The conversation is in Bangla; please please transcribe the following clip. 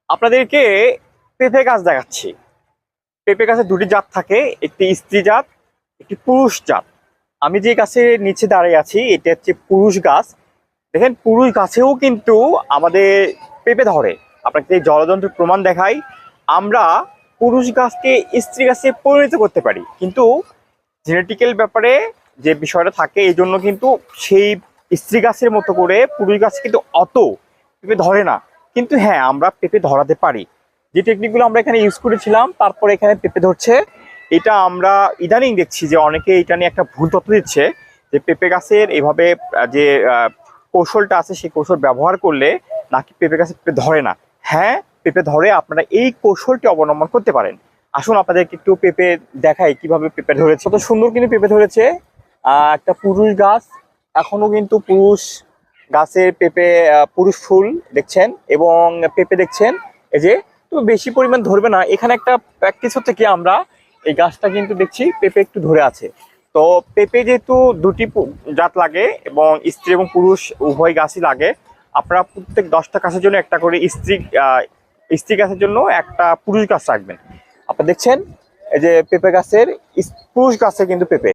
আপনাদেরকে পেঁপে গাছ দেখাচ্ছি। পেঁপে গাছে দুটি জাত থাকে, একটি স্ত্রী জাত, একটি পুরুষ জাত। আমি যে গাছের নিচে দাঁড়িয়ে আছি এটা হচ্ছে পুরুষ গাছ। দেখেন পুরুষ গাছেও কিন্তু আমাদের পেঁপে ধরে। আপনাকে এই জলযন্ত্রের প্রমাণ দেখাই। আমরা পুরুষ গাছকে স্ত্রী গাছে পরিণত করতে পারি, কিন্তু জেনেটিক্যাল ব্যাপারে যে বিষয়টা থাকে এই জন্য কিন্তু সেই স্ত্রী গাছের মতো করে পুরুষ গাছ কিন্তু অত পেঁপে ধরে না। কিন্তু হ্যাঁ, আমরা পেঁপে ধরাতে পারি। যে টেকনিকগুলো আমরা এখানে ইউজ করেছিলাম তারপরে এখানে পেঁপে ধরছে। এটা আমরা ইদানিং দেখছি যে অনেকে এটা নিয়ে একটা ভুল তথ্য দিচ্ছে যে পেঁপে গাছের এভাবে যে কৌশলটা আছে সেই কৌশল ব্যবহার করলে নাকি পেঁপে গাছে পেঁপে ধরে না। হ্যাঁ, পেঁপে ধরে। আপনারা এই কৌশলটি অবলম্বন করতে পারেন। আসুন আপনাদেরকে একটু পেঁপে দেখাই কিভাবে পেঁপে ধরেছে। কত সুন্দর কিন্তু পেঁপে ধরেছে। একটা পুরুষ গাছ, এখনো কিন্তু পুরুষ গাছের পেঁপে, পুরুষ ফুল দেখছেন এবং পেঁপে দেখছেন। এই যে তো বেশি পরিমাণ ধরবে না। এখানে একটা প্র্যাকটিস হচ্ছে কি, আমরা এই গাছটা কিন্তু দেখছি পেঁপে একটু ধরে আছে। তো পেঁপে যেহেতু দুটি জাত লাগে এবং স্ত্রী এবং পুরুষ উভয় গাছই লাগে, আপনারা প্রত্যেক 10টা গাছের জন্য একটা করে স্ত্রী গাছের জন্য একটা পুরুষ গাছ রাখবেন। আপনারা দেখছেন এই যে পেঁপে গাছের পুরুষ গাছে কিন্তু পেঁপে।